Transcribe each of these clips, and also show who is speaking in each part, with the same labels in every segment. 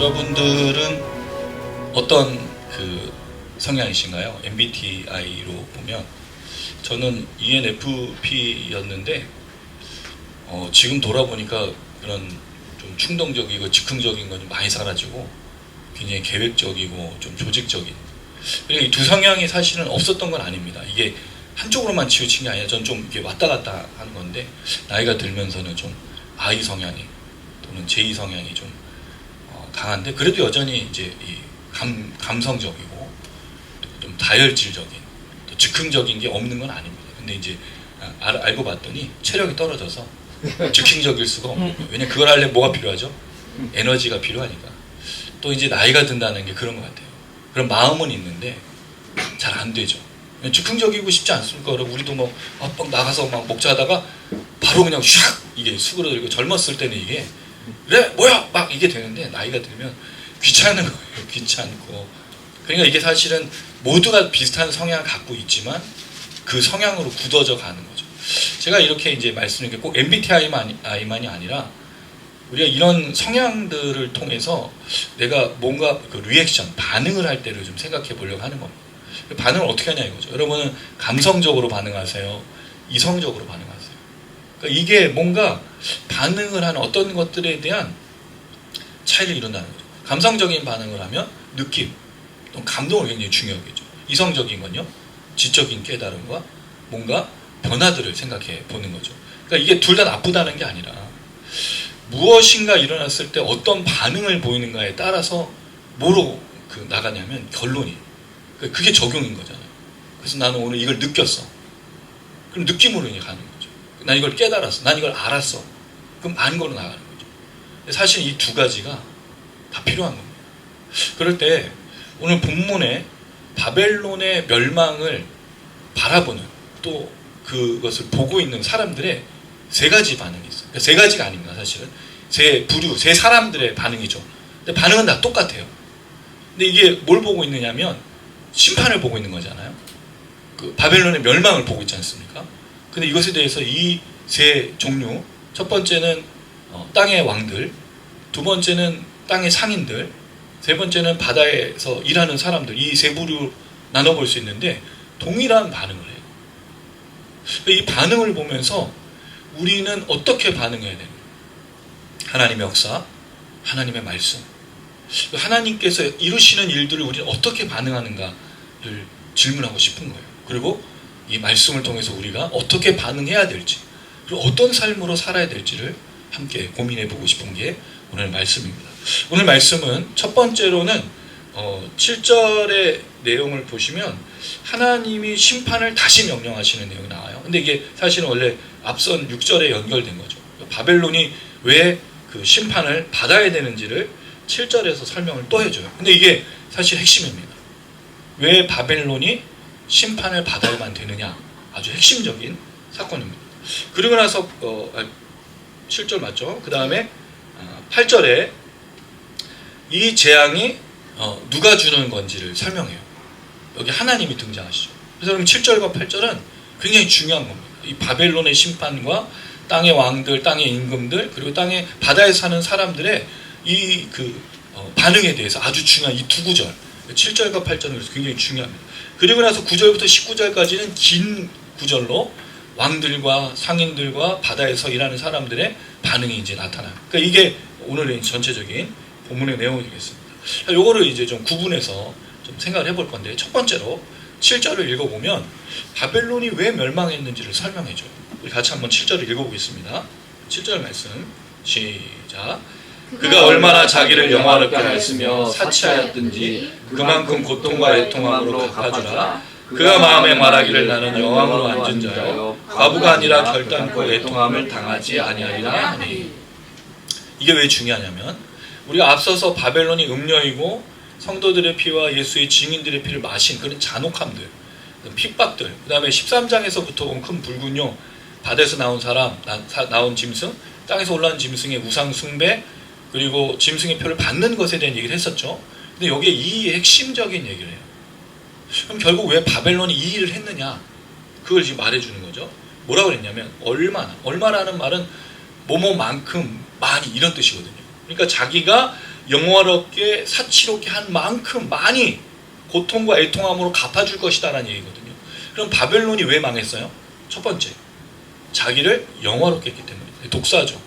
Speaker 1: 여러분들은 어떤 그 성향이신가요? MBTI로 보면 저는 ENFP였는데 지금 돌아보니까 그런 좀 충동적이고 즉흥적인 건 많이 사라지고 굉장히 계획적이고 좀 조직적인, 이 두 성향이 사실은 없었던 건 아닙니다. 이게 한쪽으로만 치우친 게 아니라 전 좀 이렇게 왔다 갔다 하는 건데, 나이가 들면서는 좀 I 성향이 또는 J 성향이 좀 강한데, 그래도 여전히 이제 이 감성적이고 좀 다혈질적인, 또 즉흥적인 게 없는 건 아닙니다. 근데 이제 알고 봤더니 체력이 떨어져서 즉흥적일 수가 없는 거예요. 왜냐면 그걸 하려면 뭐가 필요하죠? 에너지가 필요하니까. 또 이제 나이가 든다는 게 그런 것 같아요. 그런 마음은 있는데 잘 안 되죠. 즉흥적이고 싶지 않습니까? 우리도 뭐 막 나가서 막 먹자하다가 바로 그냥 슉 이게 수그러들고, 젊었을 때는 이게 그래 뭐야 막 이게 되는데, 나이가 들면 귀찮은 거예요. 귀찮고. 그러니까 이게 사실은 모두가 비슷한 성향을 갖고 있지만 그 성향으로 굳어져 가는 거죠. 제가 이렇게 이제 말씀드린 게 꼭 MBTI만이 아니라 우리가 이런 성향들을 통해서 내가 뭔가 그 리액션, 반응을 할 때를 좀 생각해 보려고 하는 겁니다. 반응을 어떻게 하냐 이거죠. 여러분은 감성적으로 반응하세요? 이성적으로 반응하세요? 그러니까 이게 뭔가 반응을 하는 어떤 것들에 대한 차이를 이룬다는 거죠. 감성적인 반응을 하면 느낌, 또 감동을 굉장히 중요하겠죠. 이성적인 건요, 지적인 깨달음과 뭔가 변화들을 생각해 보는 거죠. 그러니까 이게 둘 다 나쁘다는 게 아니라 무엇인가 일어났을 때 어떤 반응을 보이는가에 따라서 뭐로 나가냐면 결론이, 그게 적용인 거잖아요. 그래서 나는 오늘 이걸 느꼈어. 그럼 느낌으로 이제 가는 거죠. 난 이걸 깨달았어. 난 이걸 알았어. 그럼 안거로 나가는 거죠. 사실 이 두 가지가 다 필요한 겁니다. 그럴 때 오늘 본문에 바벨론의 멸망을 바라보는, 또 그것을 보고 있는 사람들의 세 가지 반응이 있어요. 그러니까 세 가지가 아닙니다. 사실은 세 부류, 세 사람들의 반응이죠. 근데 반응은 다 똑같아요. 근데 이게 뭘 보고 있느냐면 심판을 보고 있는 거잖아요. 그 바벨론의 멸망을 보고 있지 않습니까? 근데 이것에 대해서 이 세 종류, 첫 번째는 땅의 왕들, 두 번째는 땅의 상인들, 세 번째는 바다에서 일하는 사람들, 이 세 부류 나눠볼 수 있는데 동일한 반응을 해요. 이 반응을 보면서 우리는 어떻게 반응해야 됩니까? 하나님의 역사, 하나님의 말씀, 하나님께서 이루시는 일들을 우리는 어떻게 반응하는가를 질문하고 싶은 거예요. 그리고 이 말씀을 통해서 우리가 어떻게 반응해야 될지, 그리고 어떤 삶으로 살아야 될지를 함께 고민해 보고 싶은 게 오늘 말씀입니다. 오늘 말씀은 첫 번째로는 7절의 내용을 보시면 하나님이 심판을 다시 명령하시는 내용이 나와요. 근데 이게 사실은 원래 앞선 6절에 연결된 거죠. 바벨론이 왜 그 심판을 받아야 되는지를 7절에서 설명을 또 해줘요. 근데 이게 사실 핵심입니다. 왜 바벨론이 심판을 받아야만 되느냐, 아주 핵심적인 사건입니다. 그리고 나서 7절 맞죠? 그 다음에 8절에 이 재앙이 누가 주는 건지를 설명해요. 여기 하나님이 등장하시죠. 그래서 그럼 7절과 8절은 굉장히 중요한 겁니다. 이 바벨론의 심판과 땅의 왕들, 땅의 임금들, 그리고 땅의 바다에 사는 사람들의 이 반응에 대해서 아주 중요한 이 두 구절, 7절과 8절은 그래서 굉장히 중요합니다. 그리고 나서 9절부터 19절까지는 긴 구절로 왕들과 상인들과 바다에서 일하는 사람들의 반응이 이제 나타나요. 그러니까 이게 오늘의 전체적인 본문의 내용이 되겠습니다. 요거를 이제 좀 구분해서 좀 생각을 해볼 건데, 첫 번째로 7절을 읽어보면 바벨론이 왜 멸망했는지를 설명해줘요. 우리 같이 한번 7절을 읽어보겠습니다. 7절 말씀 시작. 그가 얼마나 자기를 영화롭게 하였으며 사치하였든지 그만큼 고통과 애통함으로 갚아주라. 그가 마음에 말하기를 나는 여왕으로 앉은 자여 과부가 아니라 결단코 애통함을 당하지 아니하리라 하니. 이게 왜 중요하냐면 우리가 앞서서 바벨론이 음녀이고 성도들의 피와 예수의 증인들의 피를 마신 그런 잔혹함들, 핍박들, 그 다음에 13장에서부터 온 큰 불군요, 바다에서 나온 사람, 나온 짐승, 땅에서 올라온 짐승의 우상 숭배, 그리고 짐승의 표를 받는 것에 대한 얘기를 했었죠. 근데 여기에 이 핵심적인 얘기를 해요. 그럼 결국 왜 바벨론이 이 일을 했느냐, 그걸 지금 말해주는 거죠. 뭐라고 그랬냐면 얼마나라는 말은 뭐뭐만큼 많이, 이런 뜻이거든요. 그러니까 자기가 영화롭게 사치롭게 한 만큼 많이 고통과 애통함으로 갚아줄 것이다라는 얘기거든요. 그럼 바벨론이 왜 망했어요? 첫 번째, 자기를 영화롭게 했기 때문에. 독사죠.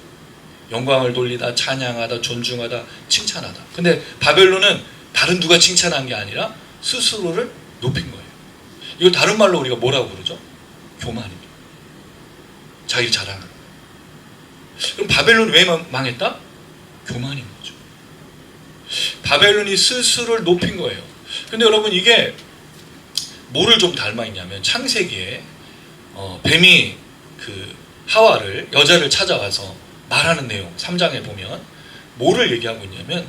Speaker 1: 영광을 돌리다, 찬양하다, 존중하다, 칭찬하다. 근데 바벨론은 다른 누가 칭찬한 게 아니라 스스로를 높인 거예요. 이걸 다른 말로 우리가 뭐라고 그러죠? 교만입니다. 자기를 자랑하는. 그럼 바벨론이 왜 망했다? 교만인 거죠. 바벨론이 스스로를 높인 거예요. 근데 여러분, 이게 뭐를 좀 닮아 있냐면 창세기에 뱀이 그 하와를, 여자를 찾아가서 말하는 내용 3장에 보면 뭐를 얘기하고 있냐면,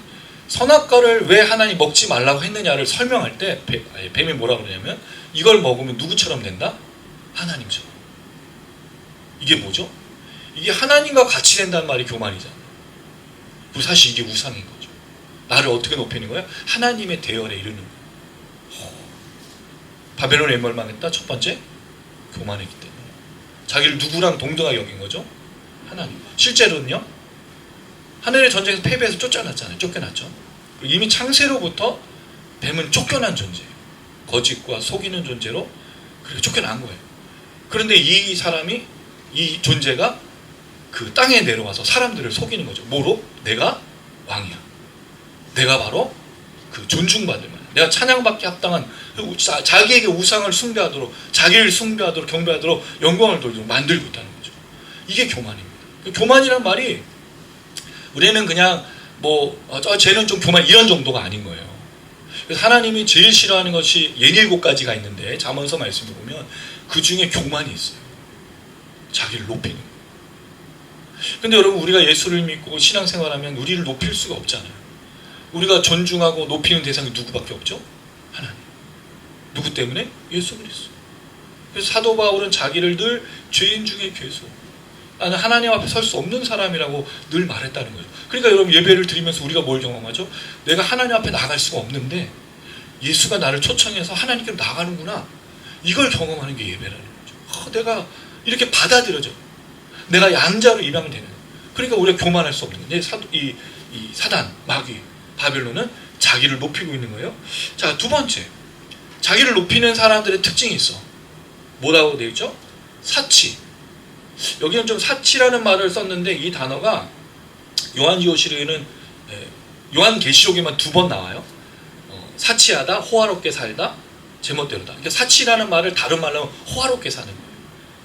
Speaker 1: 선악과를 왜 하나님 먹지 말라고 했느냐를 설명할 때 뱀이 뭐라고 그러냐면, 이걸 먹으면 누구처럼 된다? 하나님처럼. 이게 뭐죠? 이게 하나님과 같이 된다는 말이 교만이잖아요. 그리고 사실 이게 우상인 거죠. 나를 어떻게 높이는 거야? 하나님의 대열에 이르는 거예요. 바벨론이 왜 멸망했다? 첫 번째, 교만했기 때문에. 자기를 누구랑 동등하게 여긴 거죠? 하나님. 실제로는요, 하늘의 전쟁에서 패배해서 쫓겨났잖아요. 쫓겨났죠. 이미 창세로부터 뱀은 쫓겨난 존재예요. 거짓과 속이는 존재로 그렇게 쫓겨난 거예요. 그런데 이 사람이, 이 존재가 그 땅에 내려와서 사람들을 속이는 거죠. 뭐로? 내가 왕이야. 내가 바로 그 존중받을 만한, 내가 찬양받기 합당한, 자기에게 우상을 숭배하도록, 자기를 숭배하도록, 경배하도록, 영광을 돌리도록 만들고 있다는 거죠. 이게 교만입니다. 교만이란 말이 우리는 그냥 쟤는 좀 교만, 이런 정도가 아닌 거예요. 그래서 하나님이 제일 싫어하는 것이 67가지가 있는데, 잠언서 말씀을 보면 그 중에 교만이 있어요. 자기를 높이는 거예요. 근데 여러분, 우리가 예수를 믿고 신앙생활하면 우리를 높일 수가 없잖아요. 우리가 존중하고 높이는 대상이 누구밖에 없죠? 하나님. 누구 때문에? 예수 그리스도. 그래서 사도 바울은 자기를 늘 죄인 중에 괴수, 나는 하나님 앞에 설 수 없는 사람이라고 늘 말했다는 거죠. 그러니까 여러분, 예배를 드리면서 우리가 뭘 경험하죠? 내가 하나님 앞에 나갈 수가 없는데 예수가 나를 초청해서 하나님께로 나가는구나. 이걸 경험하는 게 예배라는 거죠. 내가 이렇게 받아들여져. 내가 양자로 입양되는 거예요. 그러니까 우리가 교만할 수 없는 거예요. 이 사단, 마귀, 바벨론은 자기를 높이고 있는 거예요. 자, 두 번째, 자기를 높이는 사람들의 특징이 있어. 뭐라고 되어 있죠? 사치. 여기는 좀 사치라는 말을 썼는데, 이 단어가 요한계시록에는, 요한계시록에만 2번 나와요. 사치하다, 호화롭게 살다, 제멋대로다. 그러니까 사치라는 말을 다른 말로 하면 호화롭게 사는 거예요.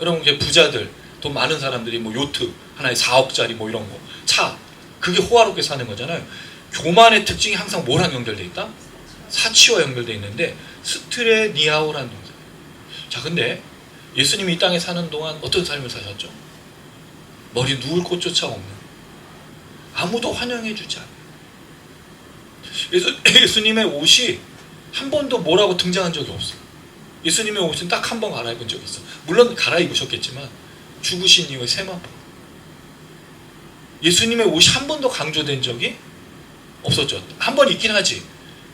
Speaker 1: 여러분, 이게 부자들, 돈 많은 사람들이 뭐 요트 하나에 4억짜리 뭐 이런 거, 차, 그게 호화롭게 사는 거잖아요. 교만의 특징이 항상 뭐랑 연결되어 있다? 사치와 연결되어 있는데, 스트레니아오라는 동사예요. 자, 근데 예수님이 이 땅에 사는 동안 어떤 삶을 사셨죠? 머리 누울 곳조차 없는, 아무도 환영해 주지 않는. 그래서 예수님의 옷이 한 번도 뭐라고 등장한 적이 없어요. 예수님의 옷은 딱 한 번 갈아입은 적이 있어. 물론 갈아입으셨겠지만 죽으신 이후에 세마포. 예수님의 옷이 한 번도 강조된 적이 없었죠. 한 번 있긴 하지.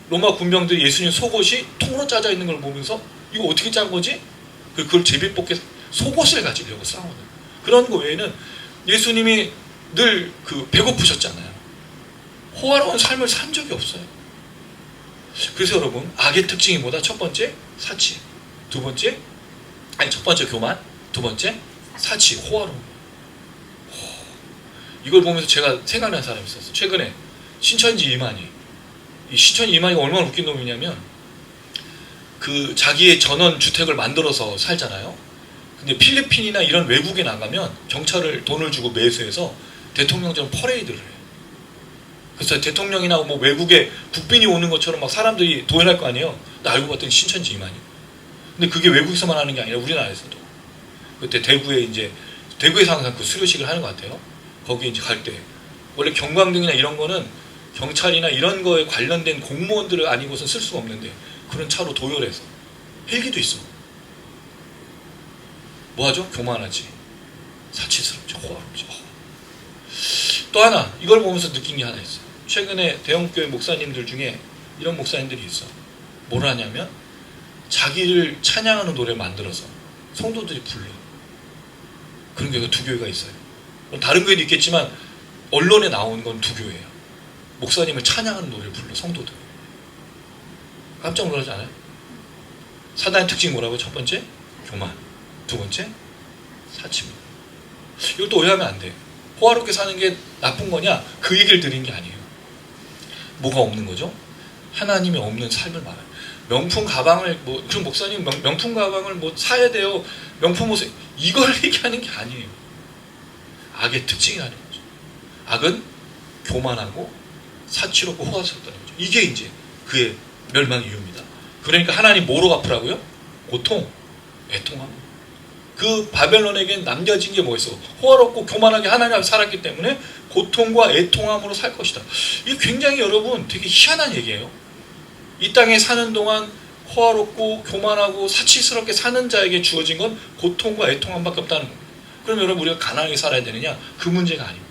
Speaker 1: 로마 군병들이 예수님 속옷이 통으로 짜져 있는 걸 보면서 이거 어떻게 짠 거지? 그걸 제비뽑게 속옷을 가지려고 싸우는 그런 거 외에는 예수님이 늘 배고프셨잖아요. 호화로운 삶을 산 적이 없어요. 그래서 여러분, 악의 특징이 뭐다? 첫 번째, 사치. 첫 번째 교만, 두 번째 사치, 호화로움. 이걸 보면서 제가 생각나는 사람이 있었어요. 최근에 신천지 이만희. 이 신천지 이만희가 얼마나 웃긴 놈이냐면, 자기의 전원 주택을 만들어서 살잖아요. 근데 필리핀이나 이런 외국에 나가면 경찰을 돈을 주고 매수해서 대통령처럼 퍼레이드를 해요. 그래서 대통령이나 뭐 외국에 국빈이 오는 것처럼 막 사람들이 도연할 거 아니에요. 근데 알고 봤더니 신천지 이만희. 근데 그게 외국에서만 하는 게 아니라 우리나라에서도. 그때 대구에서 항상 그 수료식을 하는 것 같아요. 거기 이제 갈 때. 원래 경광등이나 이런 거는 경찰이나 이런 거에 관련된 공무원들을 아니고선 쓸 수가 없는데, 그런 차로 도열해서 헬기도 있어. 뭐하죠? 교만하지, 사치스럽죠, 호화롭죠. 또 하나, 이걸 보면서 느낀 게 하나 있어요. 최근에 대형교회 목사님들 중에 이런 목사님들이 있어. 뭘 하냐면 자기를 찬양하는 노래를 만들어서 성도들이 불러. 그런 교회가 2교회가 있어요. 다른 교회도 있겠지만 언론에 나온 건 2교회예요. 목사님을 찬양하는 노래를 불러 성도들. 깜짝 놀라지 않아요? 사단의 특징이 뭐라고요? 첫 번째 교만, 두 번째 사치입니다. 이것도 오해하면 안 돼. 호화롭게 사는 게 나쁜 거냐? 그 얘기를 드린 게 아니에요. 뭐가 없는 거죠? 하나님이 없는 삶을 말해요. 명품 가방을 그 목사님 명품 가방을 사야 돼요. 명품 옷을 이걸 얘기하는 게 아니에요. 악의 특징이라는 거죠. 악은 교만하고 사치롭고 호화스럽다는 거죠. 이게 이제 그의 멸망의 이유입니다. 그러니까 하나님 뭐로 갚으라고요? 고통, 애통함. 그 바벨론에겐 남겨진 게 뭐 있어? 호화롭고 교만하게 하나님 앞에 살았기 때문에 고통과 애통함으로 살 것이다. 이게 굉장히 여러분 되게 희한한 얘기예요. 이 땅에 사는 동안 호화롭고 교만하고 사치스럽게 사는 자에게 주어진 건 고통과 애통함밖에 없다는 겁니다. 그럼 여러분 우리가 가난하게 살아야 되느냐? 그 문제가 아닙니다.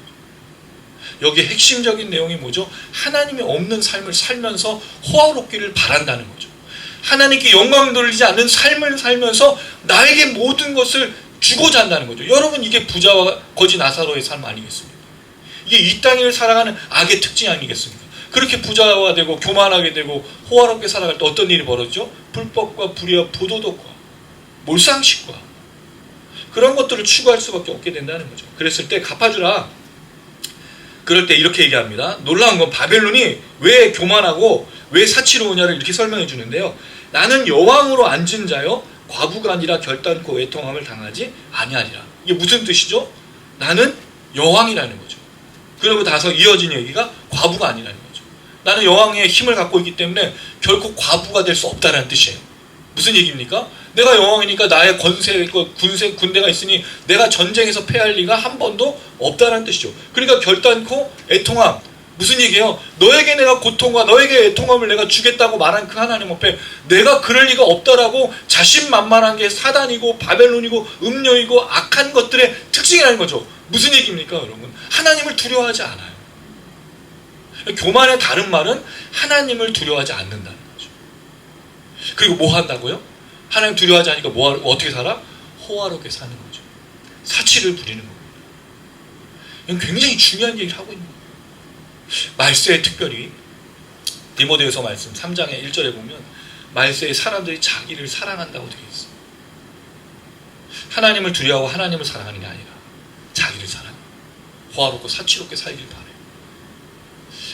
Speaker 1: 여기에 핵심적인 내용이 뭐죠? 하나님이 없는 삶을 살면서 호화롭기를 바란다는 거죠. 하나님께 영광 돌리지 않는 삶을 살면서 나에게 모든 것을 주고자 한다는 거죠. 여러분 이게 부자와 거지 나사로의 삶 아니겠습니까? 이게 이 땅을 살아가는 악의 특징 아니겠습니까? 그렇게 부자화 되고 교만하게 되고 호화롭게 살아갈 때 어떤 일이 벌어지죠? 불법과 불의와 부도덕과 몰상식과 그런 것들을 추구할 수밖에 없게 된다는 거죠. 그랬을 때 갚아주라. 그럴 때 이렇게 얘기합니다. 놀라운 건 바벨론이 왜 교만하고 왜 사치로우냐를 이렇게 설명해 주는데요. 나는 여왕으로 앉은 자여 과부가 아니라 결단코 애통함을 당하지 아니하리라. 이게 무슨 뜻이죠? 나는 여왕이라는 거죠. 그리고 나서 이어진 얘기가 과부가 아니라는 거죠. 나는 여왕의 힘을 갖고 있기 때문에 결코 과부가 될 수 없다는 뜻이에요. 무슨 얘기입니까? 내가 여왕이니까 나의 군대가 있으니 내가 전쟁에서 패할 리가 한 번도 없다는 뜻이죠. 그러니까 결단코 애통함. 무슨 얘기예요? 너에게 내가 고통과 너에게 애통함을 내가 주겠다고 말한 그 하나님 앞에 내가 그럴 리가 없다라고 자신만만한 게 사단이고 바벨론이고 음료이고 악한 것들의 특징이라는 거죠. 무슨 얘기입니까 여러분? 하나님을 두려워하지 않아요. 교만의 다른 말은 하나님을 두려워하지 않는다는 거죠. 그리고 뭐 한다고요? 하나님 두려워하지 않으니까 어떻게 살아? 호화롭게 사는 거죠. 사치를 부리는 겁니다. 이건 굉장히 중요한 얘기를 하고 있는 거예요. 말세에 특별히 디모데후서 말씀 3장의 1절에 보면 말세에 사람들이 자기를 사랑한다고 되어 있어요. 하나님을 두려워하고 하나님을 사랑하는 게 아니라 자기를 사랑해요. 호화롭고 사치롭게 살길 바래요.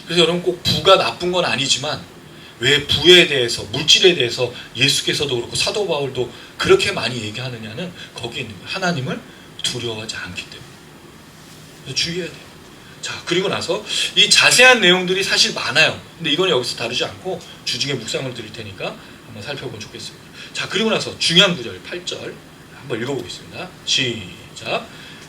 Speaker 1: 그래서 여러분 꼭 부가 나쁜 건 아니지만 왜 부에 대해서 물질에 대해서 예수께서도 그렇고 사도 바울도 그렇게 많이 얘기하느냐는 거기에 있는 거예요. 하나님을 두려워하지 않기 때문에. 그래서 주의해야 돼요. 자, 그리고 나서 이 자세한 내용들이 사실 많아요. 근데 이건 여기서 다루지 않고 주중에 묵상을 드릴 테니까 한번 살펴보면 좋겠습니다. 자, 그리고 나서 중요한 구절 8절 한번 읽어보겠습니다. 시작.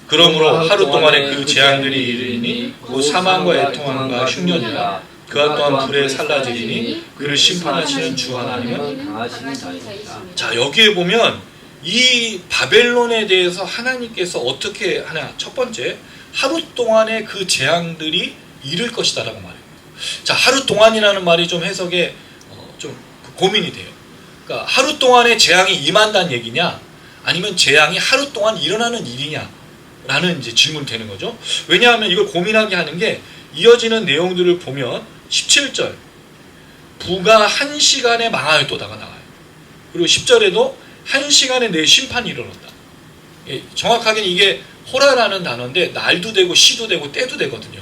Speaker 1: 그러므로 하루 동안에 그 재앙들이 이르리니 곧 사망과 애통함과 흉년이라 그와 또한 불에 살라지리니 그를 심판하시는 주 하나님은
Speaker 2: 강하신 자이시다.
Speaker 1: 자, 여기에 보면 이 바벨론에 대해서 하나님께서 어떻게 하냐. 첫 번째, 하루 동안의 그 재앙들이 이를 것이다 라고 말해요. 자, 하루 동안이라는 말이 좀 해석에 좀 고민이 돼요. 그러니까 하루 동안의 재앙이 임한다는 얘기냐 아니면 재앙이 하루 동안 일어나는 일이냐 라는 이제 질문이 되는 거죠. 왜냐하면 이걸 고민하게 하는 게 이어지는 내용들을 보면 17절 부가 1시간에 망하였도다가 나와요. 그리고 10절에도 1시간에 내 심판이 일어났다. 정확하게는 이게 호라라는 단어인데 날도 되고 시도 되고 때도 되거든요.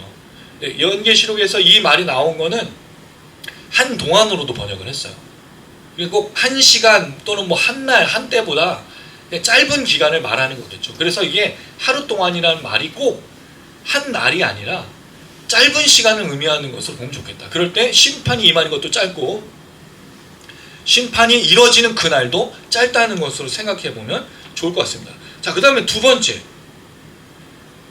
Speaker 1: 연계시록에서 이 말이 나온 거는 한동안으로도 번역을 했어요. 그리고 1시간 또는 뭐 한날 한때보다 짧은 기간을 말하는 거겠죠. 그래서 이게 하루 동안이라는 말이 꼭 한 날이 아니라 짧은 시간을 의미하는 것으로 보면 좋겠다. 그럴 때 심판이 임하는 것도 짧고 심판이 이뤄지는 그날도 짧다는 것으로 생각해 보면 좋을 것 같습니다. 자, 그 다음에 두 번째,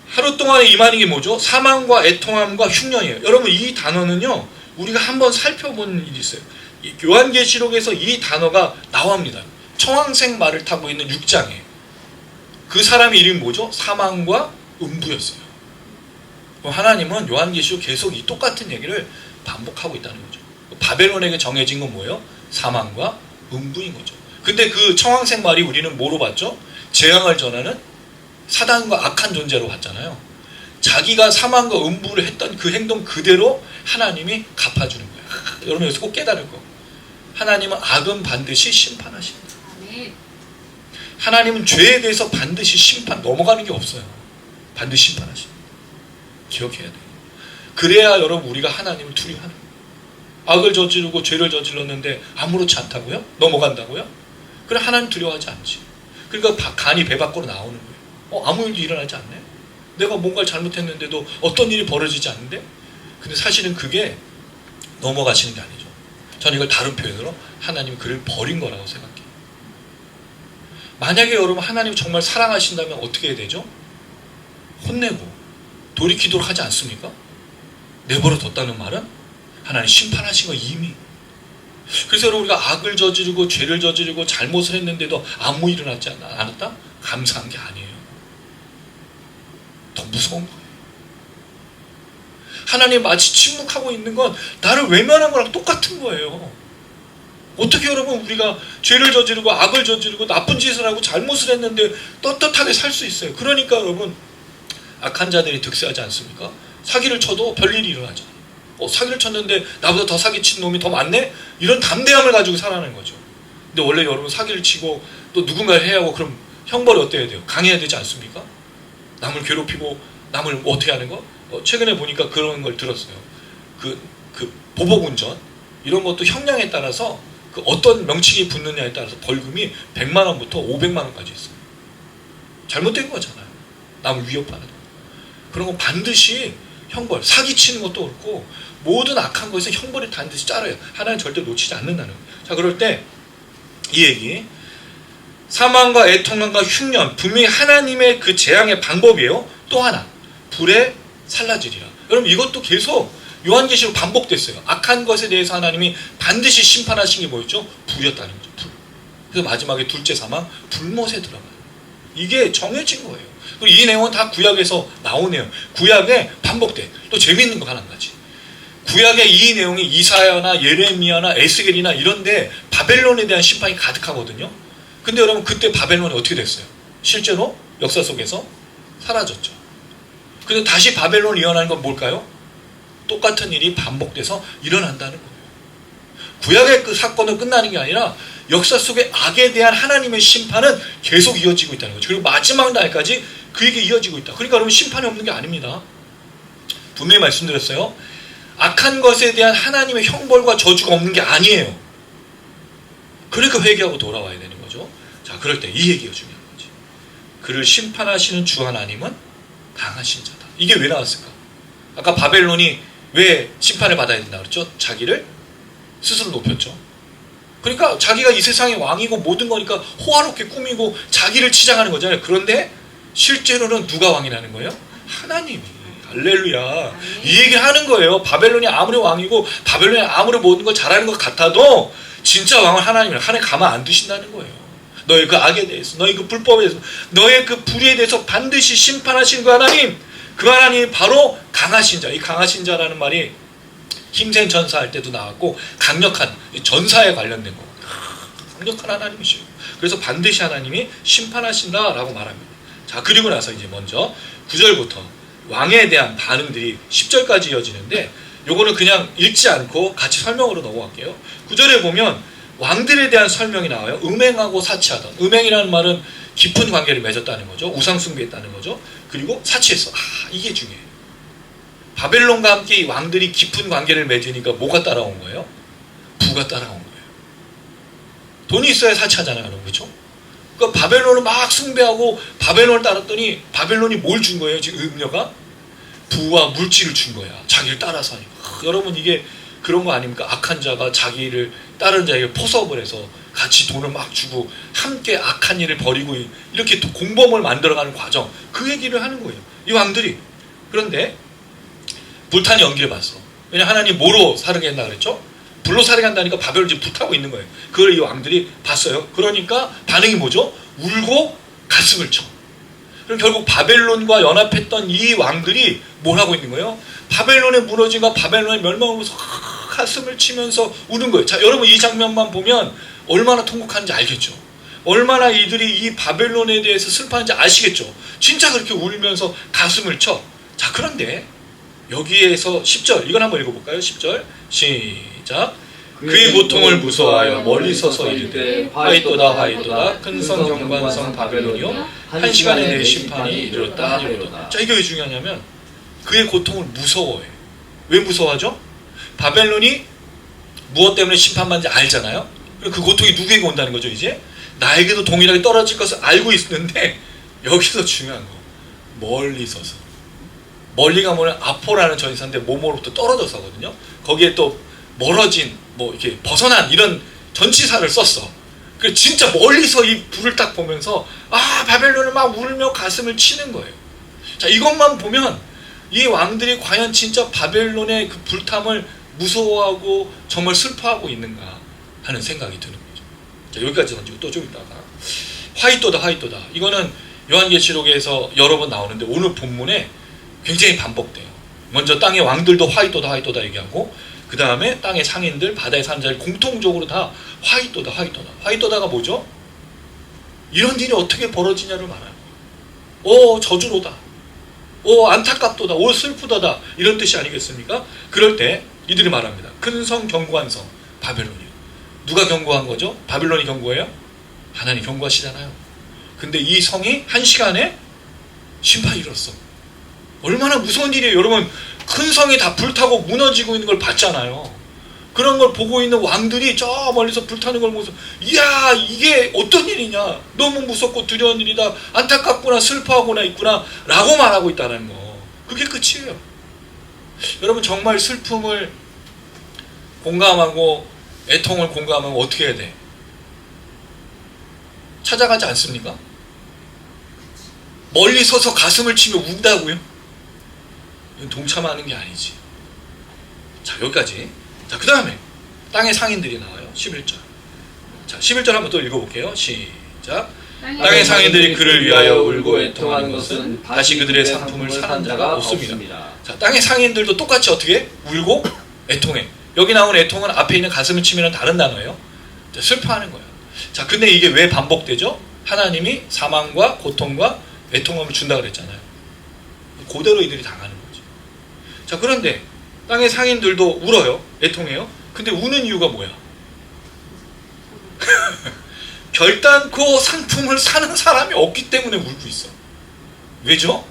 Speaker 1: 하루 동안에 임하는 게 뭐죠? 사망과 애통함과 흉년이에요. 여러분 이 단어는요 우리가 한번 살펴본 일이 있어요. 요한계시록에서 이 단어가 나옵니다. 청황색 말을 타고 있는 6장에 그 사람의 이름이 뭐죠? 사망과 음부였어요. 하나님은 요한계시록 계속 이 똑같은 얘기를 반복하고 있다는 거죠. 바벨론에게 정해진 건 뭐예요? 사망과 음부인 거죠. 근데 그 청황색 말이 우리는 뭐로 봤죠? 재앙을 전하는 사단과 악한 존재로 봤잖아요. 자기가 사망과 음부를 했던 그 행동 그대로 하나님이 갚아주는 거예요. 여러분 여기서 꼭 깨달을 거. 하나님은 악은 반드시 심판하신다. 하나님은 죄에 대해서 반드시 심판, 넘어가는 게 없어요. 반드시 심판하신다. 기억해야 돼요. 그래야 여러분 우리가 하나님을 두려워하는 거예요. 악을 저지르고 죄를 저질렀는데 아무렇지 않다고요? 넘어간다고요? 그래 하나님 두려워하지 않지. 그러니까 간이 배 밖으로 나오는 거예요. 아무 일도 일어나지 않네. 내가 뭔가를 잘못했는데도 어떤 일이 벌어지지 않는데? 근데 사실은 그게 넘어가시는 게 아니죠. 저는 이걸 다른 표현으로 하나님이 그를 버린 거라고 생각해요. 만약에 여러분 하나님 정말 사랑하신다면 어떻게 해야 되죠? 혼내고 돌이키도록 하지 않습니까? 내버려 뒀다는 말은 하나님 심판하신 거 이미. 그래서 여러분 우리가 악을 저지르고 죄를 저지르고 잘못을 했는데도 아무 일이 일어나지 않았다? 감사한 게 아니에요. 더 무서운 거예요. 하나님 마치 침묵하고 있는 건 나를 외면한 거랑 똑같은 거예요. 어떻게 여러분 우리가 죄를 저지르고 악을 저지르고 나쁜 짓을 하고 잘못을 했는데 떳떳하게 살 수 있어요. 그러니까 여러분 악한 자들이 득세하지 않습니까? 사기를 쳐도 별일이 일어나지 않아요. 사기를 쳤는데 나보다 더 사기친 놈이 더 많네? 이런 담대함을 가지고 살아가는 거죠. 근데 원래 여러분 사기를 치고 또 누군가를 해하고 그럼 형벌이 어때야 돼요? 강해야 되지 않습니까? 남을 괴롭히고 남을 어떻게 하는 거? 최근에 보니까 그런 걸 들었어요. 그 보복운전 이런 것도 형량에 따라서 그 어떤 명칭이 붙느냐에 따라서 벌금이 100만 원부터 500만 원까지 있어요. 잘못된 거잖아요. 남을 위협하는 거. 그런 건 반드시 형벌, 사기치는 것도 그렇고 모든 악한 것에서 형벌이 반드시 따라요. 하나는 절대 놓치지 않는다는 거예요. 자, 그럴 때 이 얘기 사망과 애통함과 흉년 분명히 하나님의 그 재앙의 방법이에요. 또 하나 불에 살라지리라. 여러분 이것도 계속 요한계시록 반복됐어요. 악한 것에 대해서 하나님이 반드시 심판하신 게 뭐였죠? 불이었다는 거죠. 불. 그래서 마지막에 둘째 사망 불못에 들어가요. 이게 정해진 거예요. 그리고 이 내용은 다 구약에서 나오네요. 구약에 반복돼. 또 재미있는 거 하나 가지. 구약에 이 내용이 이사야나 예레미야나 에스겔이나 이런데 바벨론에 대한 심판이 가득하거든요. 근데 여러분 그때 바벨론이 어떻게 됐어요? 실제로 역사 속에서 사라졌죠. 근데 다시 바벨론이 일어나는 건 뭘까요? 똑같은 일이 반복돼서 일어난다는 거예요. 구약의 그 사건은 끝나는 게 아니라 역사 속의 악에 대한 하나님의 심판은 계속 이어지고 있다는 거죠. 그리고 마지막 날까지 그에게 이어지고 있다. 그러니까 여러분 심판이 없는 게 아닙니다. 분명히 말씀드렸어요. 악한 것에 대한 하나님의 형벌과 저주가 없는 게 아니에요. 그러니까 회개하고 돌아와야 되는 거죠. 자, 그럴 때 이 얘기가 중요한 거지. 그를 심판하시는 주 하나님은 강하신 자다. 이게 왜 나왔을까? 아까 바벨론이 왜 심판을 받아야 된다 그랬죠? 자기를 스스로 높였죠. 그러니까 자기가 이 세상의 왕이고 모든 거니까 호화롭게 꾸미고 자기를 치장하는 거잖아요. 그런데 실제로는 누가 왕이라는 거예요? 하나님이. 할렐루야. 이 얘기를 하는 거예요. 바벨론이 아무리 왕이고 바벨론이 아무리 모든 걸 잘하는 것 같아도 진짜 왕은 하나님이라. 하나님 가만 안 두신다는 거예요. 너의 그 악에 대해서, 너의 그 불법에 대해서, 너의 그 불의에 대해서 반드시 심판하시는 그 하나님, 그 하나님이 바로 강하신 자. 이 강하신 자라는 말이 힘센 전사 할 때도 나왔고 강력한 전사에 관련된 거. 강력한 하나님이시죠. 그래서 반드시 하나님이 심판하신다라고 말합니다. 자, 그리고 나서 이제 먼저 9절부터 왕에 대한 반응들이 10절까지 이어지는데 요거는 그냥 읽지 않고 같이 설명으로 넘어갈게요. 9절에 보면 왕들에 대한 설명이 나와요. 음행하고 사치하던. 음행이라는 말은 깊은 관계를 맺었다는 거죠. 우상숭배했다는 거죠. 그리고 사치했어. 이게 중요해요. 바벨론과 함께 이 왕들이 깊은 관계를 맺으니까 뭐가 따라온 거예요? 부가 따라온 거예요. 돈이 있어야 사치하잖아요. 그렇죠? 그러니까 바벨론을 막 숭배하고 바벨론을 따랐더니 바벨론이 뭘 준 거예요? 지금 음녀가? 부와 물질을 준 거야. 자기를 따라서 하니까. 여러분 이게 그런 거 아닙니까? 악한 자가 자기를 다른 자에게 포섭을 해서 같이 돈을 막 주고 함께 악한 일을 벌이고 이렇게 공범을 만들어가는 과정. 그 얘기를 하는 거예요. 이 왕들이. 그런데 불탄 연기를 봤어. 왜냐하면 하나님 뭐로 살게 한다 그랬죠? 불로 살해간다니까 바벨론이 지금 불타고 있는 거예요. 그걸 이 왕들이 봤어요. 그러니까 반응이 뭐죠? 울고 가슴을 쳐. 그럼 결국 바벨론과 연합했던 이 왕들이 뭘 하고 있는 거예요? 바벨론의 무너짐과 바벨론의 멸망을 보면서 가슴을 치면서 우는 거예요. 자, 여러분 이 장면만 보면 얼마나 통곡하는지 알겠죠? 얼마나 이들이 이 바벨론에 대해서 슬퍼하는지 아시겠죠? 진짜 그렇게 울면서 가슴을 쳐. 자, 그런데 여기에서 10절 이건 한번 읽어볼까요? 10절 시작. 그의 고통을 무서워하여 멀리 서서 이르되 화이토다 화이토다 큰 성 경관성 바벨론이요 한 시간에 내 심판이 이르렀다 하리로다. 자, 이게 왜 중요하냐면 그의 고통을 무서워해. 왜 무서워하죠? 바벨론이 무엇 때문에 심판받는지 알잖아요. 그리고 그 고통이 누구에게 온다는 거죠. 이제 나에게도 동일하게 떨어질 것을 알고 있는데 여기서 중요한 거 멀리 서서. 멀리 가면 아포라는 전사인데 모모로부터 떨어져서거든요. 거기에 또 멀어진 뭐 이렇게 벗어난 이런 전치사를 썼어. 그래서 진짜 멀리서 이 불을 딱 보면서 아 바벨론을 막 울며 가슴을 치는 거예요. 자, 이것만 보면 이 왕들이 과연 진짜 바벨론의 그 불탐을 무서워하고 정말 슬퍼하고 있는가 하는 생각이 드는 거죠. 자, 여기까지 던지고 또 좀 이따가 화이토다 화이토다 이거는 요한계시록에서 여러 번 나오는데 오늘 본문에 굉장히 반복돼요. 먼저 땅의 왕들도 화이토다 화이토다 얘기하고 그 다음에 땅의 상인들 바다에 사는 자들 공통적으로 다 화이토다 화이토다. 화이토다가 뭐죠? 이런 일이 어떻게 벌어지냐를 말하는 거예요. 저주로다. 안타깝도다. 슬프다다. 이런 뜻이 아니겠습니까? 그럴 때 이들이 말합니다. 큰 성 견고한 성 바벨론이요. 누가 견고한 거죠? 바벨론이 견고해요? 하나님 견고하시잖아요. 근데 이 성이 한 시간에 심판이 이뤘어. 얼마나 무서운 일이에요. 여러분 큰 성이 다 불타고 무너지고 있는 걸 봤잖아요. 그런 걸 보고 있는 왕들이 저 멀리서 불타는 걸 보면서 이야 이게 어떤 일이냐. 너무 무섭고 두려운 일이다. 안타깝구나 슬퍼하구나 있구나 라고 말하고 있다는 거. 그게 끝이에요. 여러분 정말 슬픔을 공감하고 애통을 공감하면 어떻게 해야 돼? 찾아가지 않습니까? 멀리 서서 가슴을 치며 운다고요? 이건 동참하는 게 아니지. 자, 여기까지. 자, 그 다음에 땅의 상인들이 나와요. 11절. 자, 11절 한번 또 읽어볼게요. 시작. 땅의 상인들이 그를 위하여 울고 애통하는 것은 다시 그들의 상품을 사는 자가 없습니다. 자, 땅의 상인들도 똑같이 어떻게? 울고 애통해. 여기 나온 애통은 앞에 있는 가슴을 치면 다른 단어예요. 자, 슬퍼하는 거예요. 자, 근데 이게 왜 반복되죠? 하나님이 사망과 고통과 애통함을 준다 그랬잖아요. 그대로 이들이 당하는 거죠. 자, 그런데 땅의 상인들도 울어요. 애통해요. 근데 우는 이유가 뭐야? 결단코 상품을 사는 사람이 없기 때문에 울고 있어. 왜죠?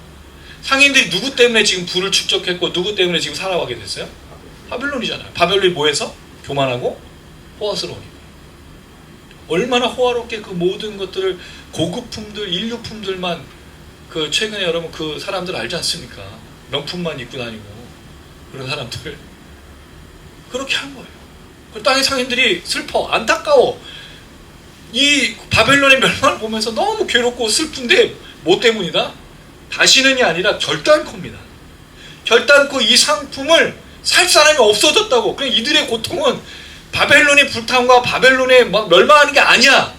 Speaker 1: 상인들이 누구 때문에 지금 부를 축적했고 누구 때문에 지금 살아가게 됐어요? 바벨론이잖아요. 바벨론이 뭐해서? 교만하고 호화스러우니까. 얼마나 호화롭게 그 모든 것들을 고급품들, 인류품들만 그 최근에 여러분 그 사람들 알지 않습니까? 명품만 입고 다니고 그런 사람들 그렇게 한 거예요. 그 땅의 상인들이 슬퍼, 안타까워. 이 바벨론의 멸망을 보면서 너무 괴롭고 슬픈데 뭐 때문이다? 다시는이 아니라 결단코입니다. 결단코 이 상품을 살 사람이 없어졌다고. 그냥 이들의 고통은 바벨론의 불탄과 바벨론에 막 멸망하는 게 아니야.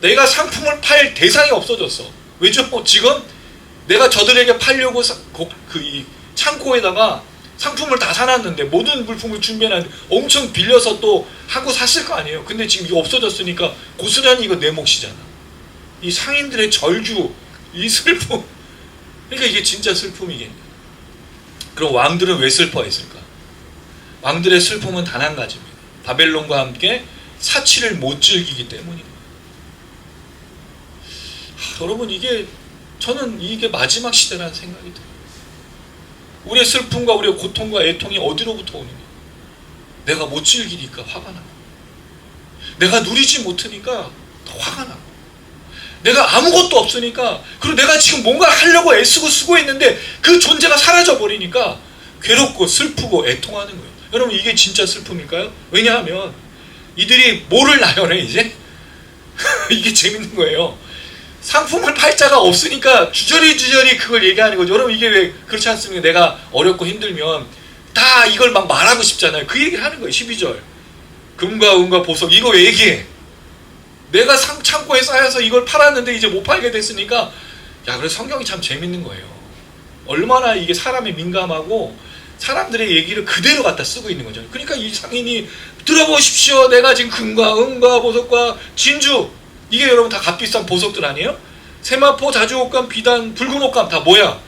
Speaker 1: 내가 상품을 팔 대상이 없어졌어. 왜죠? 지금 내가 저들에게 팔려고 이 창고에다가 상품을 다 사놨는데 모든 물품을 준비해놨는데 엄청 빌려서 또 하고 샀을 거 아니에요. 근데 지금 이거 없어졌으니까 고스란히 이거 내 몫이잖아. 이 상인들의 절규, 이 슬픔. 그러니까 이게 진짜 슬픔이겠네. 그럼 왕들은 왜 슬퍼했을까? 왕들의 슬픔은 단 한 가지입니다. 바벨론과 함께 사치를 못 즐기기 때문입니다. 여러분 저는 이게 마지막 시대라는 생각이 들어요. 우리의 슬픔과 우리의 고통과 애통이 어디로부터 오느냐? 내가 못 즐기니까 화가 나고, 내가 누리지 못하니까 더 화가 나고, 내가 아무것도 없으니까, 그리고 내가 지금 뭔가 하려고 애쓰고 수고했는데 그 존재가 사라져 버리니까 괴롭고 슬프고 애통하는 거예요. 여러분 이게 진짜 슬픔일까요? 왜냐하면 이들이 뭐를 나열해 이제? 이게 재밌는 거예요. 상품을 팔 자가 없으니까 주저리 그걸 얘기하는 거죠. 여러분 이게 왜 그렇지 않습니까? 내가 어렵고 힘들면 다 이걸 막 말하고 싶잖아요. 그 얘기를 하는 거예요. 12절. 금과 은과 보석 이거 왜 얘기해? 내가 창고에 쌓여서 이걸 팔았는데 이제 못 팔게 됐으니까. 야, 그래서 성경이 참 재밌는 거예요. 얼마나 이게 사람이 민감하고 사람들의 얘기를 그대로 갖다 쓰고 있는 거죠. 그러니까 이 상인이 들어보십시오. 내가 지금 금과 은과 보석과 진주, 이게 여러분 다 값비싼 보석들 아니에요? 세마포, 자주옥감, 비단, 붉은 옷감 다 뭐야?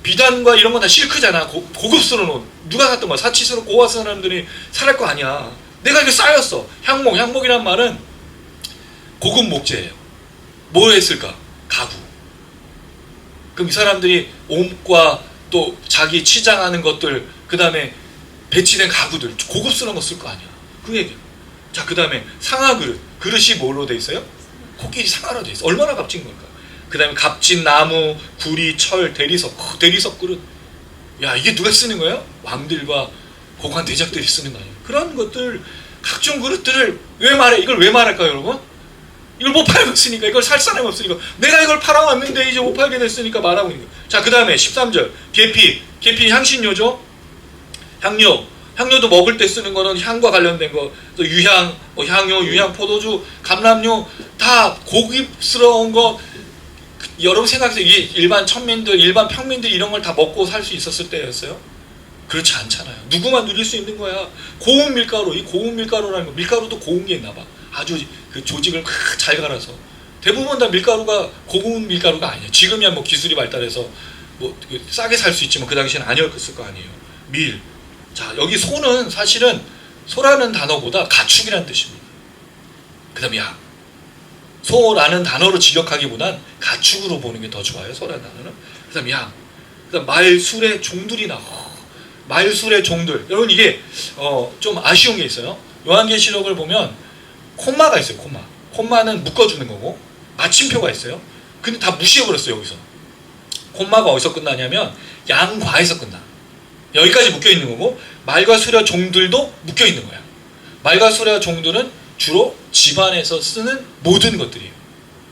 Speaker 2: 비단과 이런 건 다 실크잖아. 고급스러운 옷. 누가 샀던 거야? 사치스러운 고아스러운 사람들이 살할 거 아니야. 내가 이게 쌓였어. 향목이란 말은 고급 목재예요. 뭐 했을까? 가구. 그럼 이 사람들이 옷과 또 자기 치장하는 것들, 그 다음에 배치된 가구들, 고급스러운 거 쓸 거 아니야. 그 얘기야. 자, 그 다음에 상아 그릇. 그릇이 뭘로 돼 있어요? 코끼리 상아로 돼 있어. 얼마나 값진 걸까? 그 다음에 값진 나무, 구리, 철, 대리석. 대리석 그릇. 야, 이게 누가 쓰는 거예요? 왕들과 고관 대작들이 쓰는 거 아니에요? 그런 것들, 각종 그릇들을 왜 말해? 이걸 왜 말할까요, 여러분? 이걸 못 팔고 있으니까, 이걸 살 사람이 없으니까, 내가 이걸 팔아왔는데 이제 못 팔게 됐으니까 말하고 있는 거예요. 자, 그 다음에 13절. 계피 향신료죠? 향료도 먹을 때 쓰는 거는 향과 관련된 거, 또 유향, 향료, 유향, 포도주, 감람료, 다 고급스러운 거. 여러분 생각해서 이게 일반 천민들, 일반 평민들 이런 걸 다 먹고 살 수 있었을 때였어요? 그렇지 않잖아요. 누구만 누릴 수 있는 거야. 고운 밀가루, 이 고운 밀가루라는 거, 밀가루도 고운 게 있나 봐. 아주 그 조직을 잘 갈아서. 대부분 다 밀가루가 고운 밀가루가 아니에요. 지금이야 뭐 기술이 발달해서 뭐 싸게 살 수 있지만 그 당시에는 아니었을 거 아니에요. 밀. 자, 여기 소는 사실은 소라는 단어보다 가축이라는 뜻입니다. 그 다음에 양. 소라는 단어로 직역하기보단 가축으로 보는 게 더 좋아요. 소라는 단어는. 그 다음에 양. 그 다음 말, 술의 종들이 나와. 말, 술의 종들. 여러분 이게 좀 아쉬운 게 있어요. 요한계시록을 보면 콤마가 있어요. 콤마는 묶어주는 거고 마침표가 있어요. 근데 다 무시해버렸어요. 여기서. 콤마가 어디서 끝나냐면 양과에서 끝나. 여기까지 묶여있는 거고 말과 수레 종들도 묶여있는 거야. 말과 수레 종들은 주로 집안에서 쓰는 모든 것들이에요.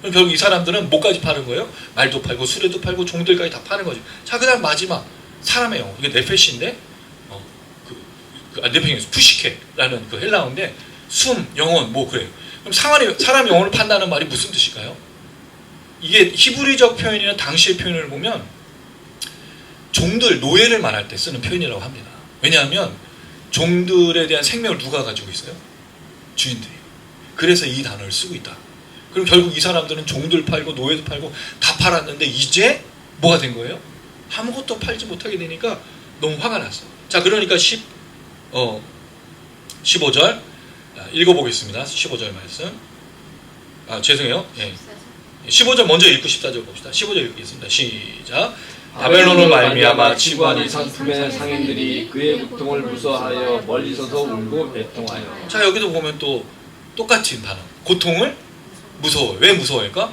Speaker 2: 그럼 결국 이 사람들은 뭐까지 파는 거예요? 말도 팔고 수레도 팔고 종들까지 다 파는 거죠. 자, 그 다음 마지막 사람의 영혼. 이게 네페시인데 네페시 푸시케라는 그 헬라어인데 숨, 영혼 뭐 그래요. 그럼 사람 영혼을 판다는 말이 무슨 뜻일까요? 이게 히브리적 표현이나 당시의 표현을 보면 종들, 노예를 말할 때 쓰는 표현이라고 합니다. 왜냐하면 종들에 대한 생명을 누가 가지고 있어요? 주인들이. 그래서 이 단어를 쓰고 있다. 그럼 결국 이 사람들은 종들 팔고 노예도 팔고 다 팔았는데 이제 뭐가 된 거예요? 아무것도 팔지 못하게 되니까 너무 화가 났어. 자, 그러니까 15절 읽어보겠습니다. 15절 말씀. 죄송해요. 예. 15절 먼저 읽고 14절 봅시다. 15절 읽겠습니다. 시작. 바벨론을 말미암아
Speaker 3: 지구하니 상품의 상인들이 그의 고통을 무서워하여 멀리서서 울고 애통하여.
Speaker 2: 자, 여기도 보면 또 똑같은 단어. 고통을 무서워해. 왜 무서워할까?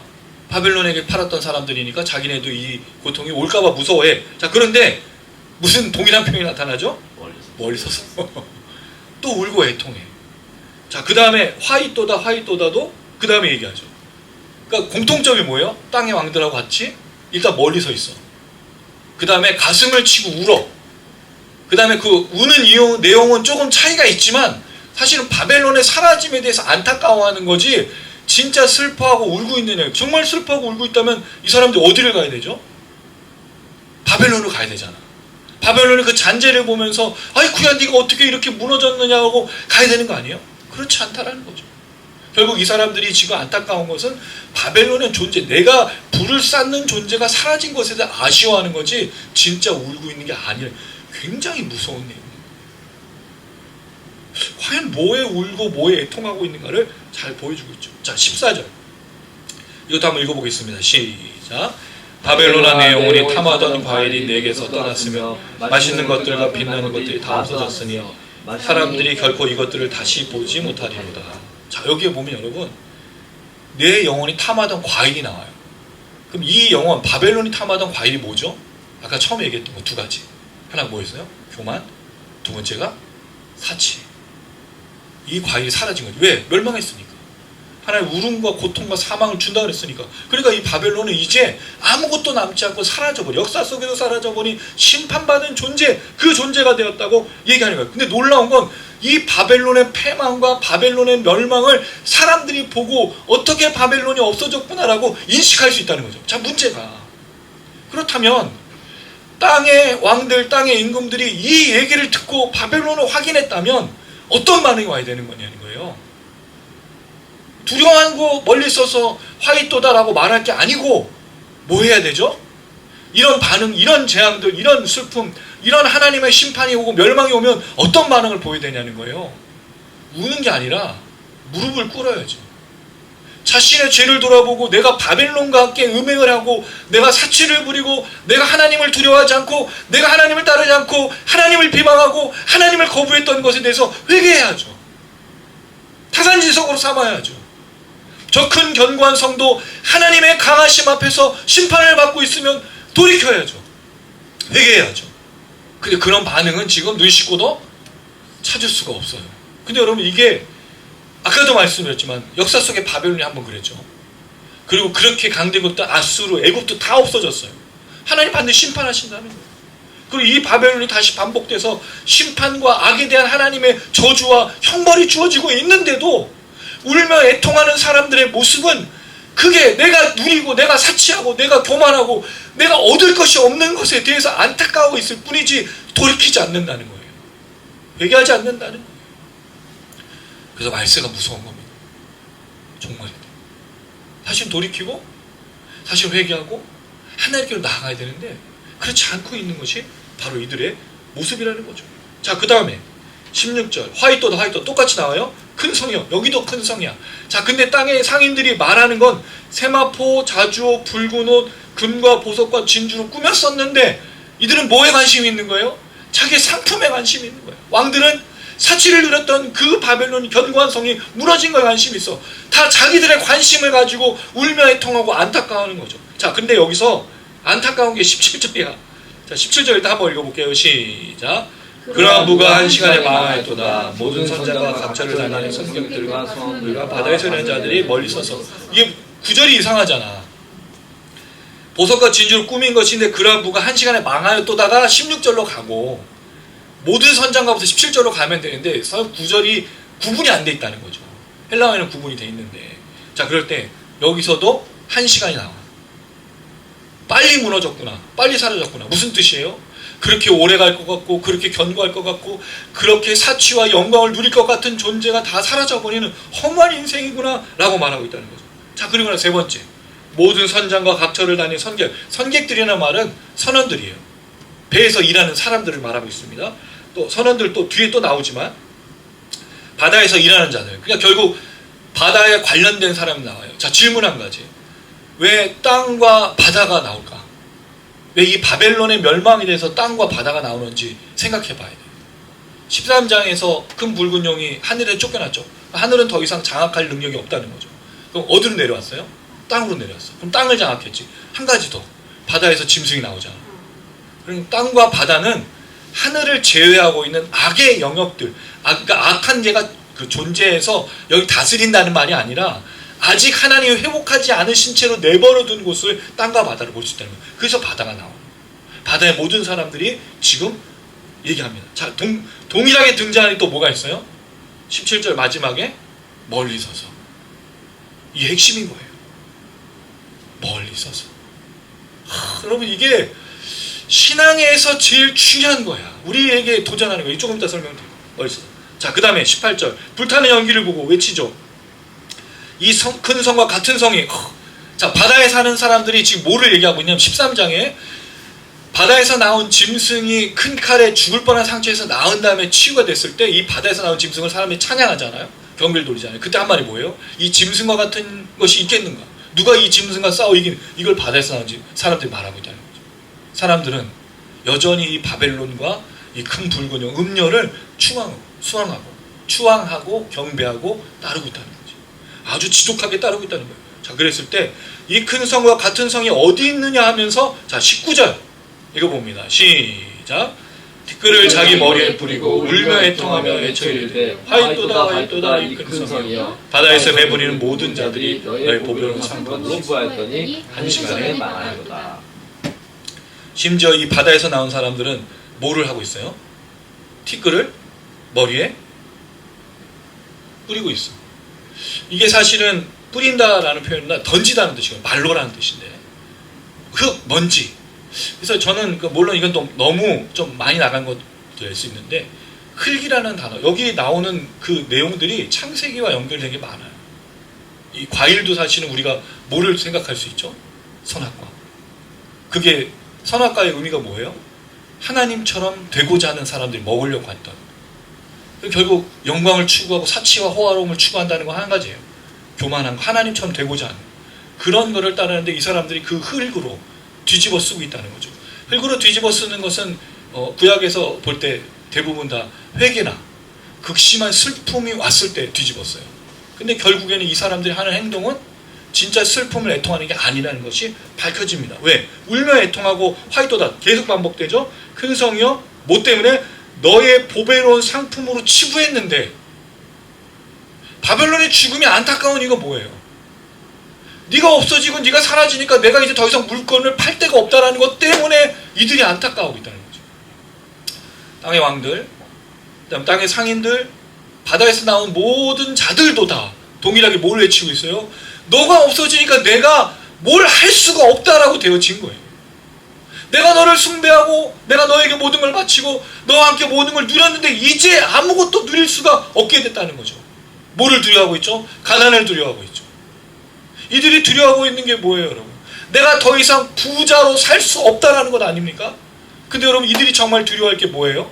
Speaker 2: 바벨론에게 팔았던 사람들이니까 자기네도 이 고통이 올까봐 무서워해. 자, 그런데 무슨 동일한 표현이 나타나죠? 멀리서서. 또 울고 애통해. 자, 그 다음에 화이또다도 그 다음에 얘기하죠. 그러니까 공통점이 뭐예요? 땅의 왕들하고 같이 일단 멀리 서 있어. 그 다음에 가슴을 치고 울어. 그 다음에 그 우는 내용은 조금 차이가 있지만 사실은 바벨론의 사라짐에 대해서 안타까워하는 거지 진짜 슬퍼하고 울고 있는 애. 정말 슬퍼하고 울고 있다면 이 사람들 어디를 가야 되죠? 바벨론을 가야 되잖아. 바벨론의 그 잔재를 보면서 아이쿠야 네가 어떻게 이렇게 무너졌느냐고 가야 되는 거 아니에요? 그렇지 않다라는 거죠. 결국 이 사람들이 지금 안타까운 것은 바벨론의 존재, 내가 불을 쌓는 존재가 사라진 것에 대해 아쉬워하는 거지 진짜 울고 있는 게 아니라 굉장히 무서운 내용이에요. 과연 뭐에 울고 뭐에 애통하고 있는가를 잘 보여주고 있죠. 자, 14절 이것도 한번 읽어보겠습니다. 시작. 바벨론아 내 영혼이 탐하던 과일이 내게서 떠났으며 맛있는 것들과 빛나는 것들이 다 없어졌으니 사람들이 결코 이것들을 다시 보지 못하리로다. 자, 여기에 보면 여러분 내 영혼이 탐하던 과일이 나와요. 그럼 이 영혼, 바벨론이 탐하던 과일이 뭐죠? 아까 처음에 얘기했던 거 두 가지. 하나가 뭐였어요? 교만. 두 번째가 사치. 이 과일이 사라진 거죠. 왜? 멸망했으니까. 하나님 울음과 고통과 사망을 준다 그랬으니까. 그러니까 이 바벨론은 이제 아무것도 남지 않고 사라져버려. 역사 속에서 사라져버린 심판받은 존재, 그 존재가 되었다고 얘기하는 거예요. 근데 놀라운 건 이 바벨론의 패망과 바벨론의 멸망을 사람들이 보고 어떻게 바벨론이 없어졌구나라고 인식할 수 있다는 거죠. 자, 문제가 그렇다면 땅의 왕들, 땅의 임금들이 이 얘기를 듣고 바벨론을 확인했다면 어떤 반응이 와야 되는 거냐는 거예요. 두려워하고 멀리 서서 화이또다라고 말할 게 아니고 뭐 해야 되죠? 이런 반응, 이런 재앙들, 이런 슬픔, 이런 하나님의 심판이 오고 멸망이 오면 어떤 반응을 보여야 되냐는 거예요. 우는 게 아니라 무릎을 꿇어야죠. 자신의 죄를 돌아보고 내가 바벨론과 함께 음행을 하고 내가 사치를 부리고 내가 하나님을 두려워하지 않고 내가 하나님을 따르지 않고 하나님을 비방하고 하나님을 거부했던 것에 대해서 회개해야죠. 타산지석으로 삼아야죠. 저 큰 견고한 성도 하나님의 강하심 앞에서 심판을 받고 있으면 돌이켜야죠. 회개해야죠. 근데 그런 반응은 지금 눈 씻고도 찾을 수가 없어요. 근데 여러분 이게 아까도 말씀드렸지만 역사 속에 바벨론이 한번 그랬죠. 그리고 그렇게 강대국도 아수르, 애굽도 다 없어졌어요. 하나님 반드시 심판하신다는 거예요. 그리고 이 바벨론이 다시 반복돼서 심판과 악에 대한 하나님의 저주와 형벌이 주어지고 있는데도 울며 애통하는 사람들의 모습은 그게 내가 누리고 내가 사치하고 내가 교만하고 내가 얻을 것이 없는 것에 대해서 안타까워 있을 뿐이지 돌이키지 않는다는 거예요. 회개하지 않는다는 거예요. 그래서 말세가 무서운 겁니다. 정말이에요. 사실 돌이키고 사실 회개하고 하나님께로 나아가야 되는데 그렇지 않고 있는 것이 바로 이들의 모습이라는 거죠. 자, 그 다음에 16절 화이토다 똑같이 나와요. 큰 성이요. 여기도 큰 성이야. 자, 근데 땅의 상인들이 말하는 건 세마포, 자주옷, 붉은 옷, 금과 보석과 진주로 꾸몄었는데 이들은 뭐에 관심이 있는 거예요? 자기의 상품에 관심이 있는 거예요. 왕들은 사치를 누렸던 그 바벨론 견고한 성이 무너진 거에 관심이 있어. 다 자기들의 관심을 가지고 울며 애통하고 안타까워하는 거죠. 자, 근데 여기서 안타까운 게 17절이야. 자, 17절 일단 한번 읽어볼게요. 시작. 그러한 부가 한 시간에 망하였도다. 모든 선자가 각처를 다니는 성경들과 성들과 바다에서 있는 자들이 멀리 서서. 이게 구절이 이상하잖아. 보석과 진주로 꾸민 것인데 그러한 부가 한 시간에 망하였도다가 16절로 가고 모든 선장가부터 17절로 가면 되는데 구절이 구분이 안 돼 있다는 거죠. 헬라어에는 구분이 돼 있는데. 자, 그럴 때 여기서도 한 시간이 나와. 빨리 무너졌구나. 빨리 사라졌구나. 무슨 뜻이에요? 그렇게 오래 갈 것 같고 그렇게 견고할 것 같고 그렇게 사치와 영광을 누릴 것 같은 존재가 다 사라져버리는 험한 인생이구나 라고 말하고 있다는 거죠. 자, 그리고 세 번째, 모든 선장과 각처를 다니는 선객. 선객들이라는 말은 선원들이에요. 배에서 일하는 사람들을 말하고 있습니다. 또 선원들 또 뒤에 또 나오지만 바다에서 일하는 자들. 그러니까 결국 바다에 관련된 사람이 나와요. 자, 질문 한 가지. 왜 땅과 바다가 나올까? 왜 이 바벨론의 멸망에 대해서 땅과 바다가 나오는지 생각해 봐야 돼요. 13장에서 큰 붉은 용이 하늘에 쫓겨났죠. 하늘은 더 이상 장악할 능력이 없다는 거죠. 그럼 어디로 내려왔어요? 땅으로 내려왔어요. 그럼 땅을 장악했지. 한 가지 더. 바다에서 짐승이 나오잖아. 그럼 땅과 바다는 하늘을 제외하고 있는 악의 영역들, 그러니까 악한 개가 그 존재해서 여기 다스린다는 말이 아니라 아직 하나님이 회복하지 않으신 채로 내버려 둔 곳을 땅과 바다를 볼 수 있다는 거예요. 그래서 바다가 나와요. 바다의 모든 사람들이 지금 얘기합니다. 자, 동일하게 등장하는 또 뭐가 있어요? 17절 마지막에 멀리 서서. 이게 핵심인 거예요. 멀리 서서. 여러분 이게 신앙에서 제일 중요한 거야. 우리에게 도전하는 거예요. 조금 이따 설명드릴게요. 멀리 서서. 자, 그 다음에 18절 불타는 연기를 보고 외치죠. 이 큰 성과 같은 성이 자, 바다에 사는 사람들이 지금 뭐를 얘기하고 있냐면 13장에 바다에서 나온 짐승이 큰 칼에 죽을 뻔한 상처에서 나은 다음에 치유가 됐을 때 이 바다에서 나온 짐승을 사람이 찬양하잖아요. 경배를 돌리잖아요. 그때 한 말이 뭐예요? 이 짐승과 같은 것이 있겠는가? 누가 이 짐승과 싸워 이긴 이걸 바다에서 나온 사람들이 말하고 있다는 거죠. 사람들은 여전히 이 바벨론과 이 큰 붉은 용 음녀를 추앙하고 경배하고 따르고 있다는 거죠. 아주 지독하게 따르고 있다는 거예요. 자, 그랬을 때 이 큰 성과 같은 성이 어디 있느냐 하면서 자, 19절 읽어봅니다. 시작. 티끌을 자기 머리에 뿌리고 울며 애통하며 외쳐 이르되 화이토다 화이토다 이 큰 성이여 바다에서 배부리는 모든 자들이 너의 보배로운 상품으로
Speaker 3: 수고하였더니 한 시간에 망하였도다.
Speaker 2: 심지어 이 바다에서 나온 사람들은 뭐를 하고 있어요? 티끌을 머리에 뿌리고 있어. 이게 사실은 뿌린다라는 표현보다 던지다는 뜻이고 말로라는 뜻인데 흙, 먼지. 그래서 저는 물론 이건 또 너무 좀 많이 나간 것도 될 수 있는데 흙이라는 단어, 여기 나오는 그 내용들이 창세기와 연결된 게 많아요. 이 과일도 사실은 우리가 뭐를 생각할 수 있죠? 선악과. 그게 선악과의 의미가 뭐예요? 하나님처럼 되고자 하는 사람들이 먹으려고 했던. 결국 영광을 추구하고 사치와 호화로움을 추구한다는 건 한 가지예요. 교만한 거, 하나님처럼 되고자 하는 그런 거를 따르는데 이 사람들이 그 흙으로 뒤집어 쓰고 있다는 거죠. 흙으로 뒤집어 쓰는 것은 구약에서 볼 때 대부분 다 회개나 극심한 슬픔이 왔을 때 뒤집었어요. 근데 결국에는 이 사람들이 하는 행동은 진짜 슬픔을 애통하는 게 아니라는 것이 밝혀집니다. 왜? 울며 애통하고 화이토다 계속 반복되죠. 큰 성이여 뭐 때문에? 너의 보배로운 상품으로 치부했는데. 바벨론의 죽음이 안타까운 이유가 뭐예요? 네가 없어지고 네가 사라지니까 내가 이제 더 이상 물건을 팔 데가 없다는 것 때문에 이들이 안타까워하고 있다는 거죠. 땅의 왕들, 그다음 땅의 상인들, 바다에서 나온 모든 자들도 다 동일하게 뭘 외치고 있어요? 너가 없어지니까 내가 뭘 할 수가 없다라고 되어진 거예요. 내가 너를 숭배하고 내가 너에게 모든 걸 바치고 너와 함께 모든 걸 누렸는데 이제 아무것도 누릴 수가 없게 됐다는 거죠. 뭐를 두려워하고 있죠? 가난을 두려워하고 있죠. 이들이 두려워하고 있는 게 뭐예요, 여러분? 내가 더 이상 부자로 살 수 없다라는 것 아닙니까? 근데 여러분 이들이 정말 두려워할 게 뭐예요?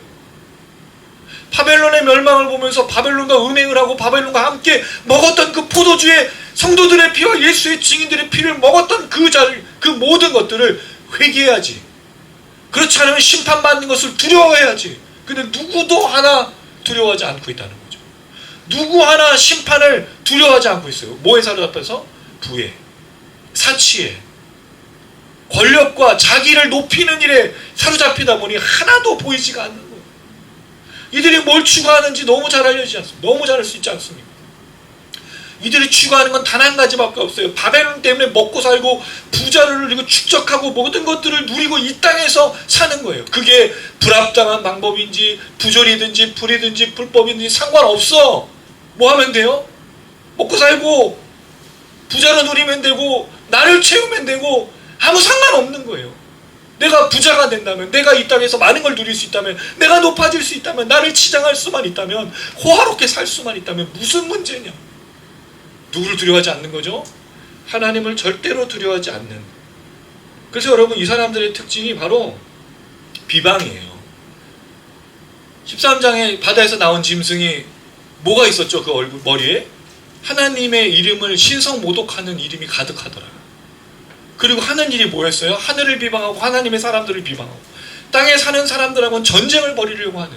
Speaker 2: 바벨론의 멸망을 보면서 바벨론과 음행을 하고 바벨론과 함께 먹었던 그 포도주의 성도들의 피와 예수의 증인들의 피를 먹었던 그 모든 것들을 회개해야지. 그렇지 않으면 심판받는 것을 두려워해야지. 근데 누구도 하나 두려워하지 않고 있다는 거죠. 누구 하나 심판을 두려워하지 않고 있어요. 뭐에 사로잡혀서? 부에, 사치에, 권력과 자기를 높이는 일에 사로잡히다 보니 하나도 보이지가 않는 거예요. 이들이 뭘 추구하는지 너무 잘 알려지지 않습니다. 너무 잘 알 수 있지 않습니까? 이들이 추구하는 건 단 한 가지밖에 없어요. 바벨론 때문에 먹고 살고 부자를 누리고 축적하고 모든 것들을 누리고 이 땅에서 사는 거예요. 그게 불합당한 방법인지 부조리든지 불이든지 불법이든지 상관없어. 뭐 하면 돼요? 먹고 살고 부자를 누리면 되고 나를 채우면 되고 아무 상관없는 거예요. 내가 부자가 된다면, 내가 이 땅에서 많은 걸 누릴 수 있다면, 내가 높아질 수 있다면, 나를 치장할 수만 있다면, 호화롭게 살 수만 있다면 무슨 문제냐? 누구를 두려워하지 않는 거죠? 하나님을 절대로 두려워하지 않는. 그래서 여러분 이 사람들의 특징이 바로 비방이에요. 13장에 바다에서 나온 짐승이 뭐가 있었죠? 그 얼굴 머리에? 하나님의 이름을 신성모독하는 이름이 가득하더라. 그리고 하는 일이 뭐였어요? 하늘을 비방하고 하나님의 사람들을 비방하고 땅에 사는 사람들하고는 전쟁을 벌이려고 하는.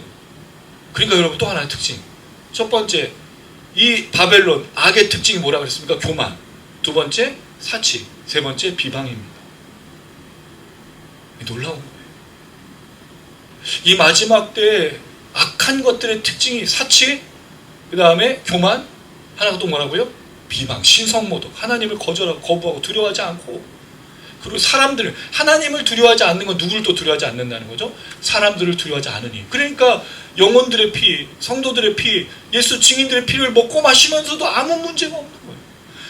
Speaker 2: 그러니까 여러분 또 하나의 특징. 첫 번째, 이 바벨론 악의 특징이 뭐라고 그랬습니까? 교만. 두 번째, 사치. 세 번째, 비방입니다. 놀라운 거예요. 이 마지막 때 악한 것들의 특징이 사치, 그 다음에 교만, 하나가 또 뭐라고요? 비방, 신성모독. 하나님을 거절하고 거부하고 두려워하지 않고. 그리고 사람들, 하나님을 두려워하지 않는 건 누구를 또 두려워하지 않는다는 거죠? 사람들을 두려워하지 않으니. 그러니까 영혼들의 피, 성도들의 피, 예수 증인들의 피를 먹고 마시면서도 아무 문제가 없는 거예요.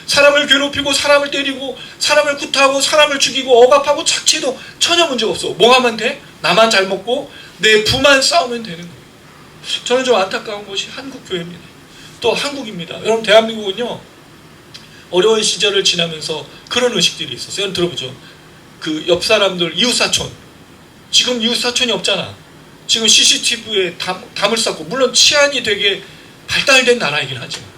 Speaker 2: 사람을 괴롭히고 사람을 때리고 사람을 구타하고 사람을 죽이고 억압하고 착취해도 전혀 문제가 없어. 뭐 하면 돼? 나만 잘 먹고 내 부만 싸우면 되는 거예요. 저는 좀 안타까운 것이 한국교회입니다. 또 한국입니다. 여러분 대한민국은요, 어려운 시절을 지나면서 그런 의식들이 있었어요. 여러분 들어보죠. 그 옆 사람들, 이웃사촌. 지금 이웃사촌이 없잖아. 지금 CCTV에 담을 쌓고, 물론 치안이 되게 발달된 나라이긴 하지만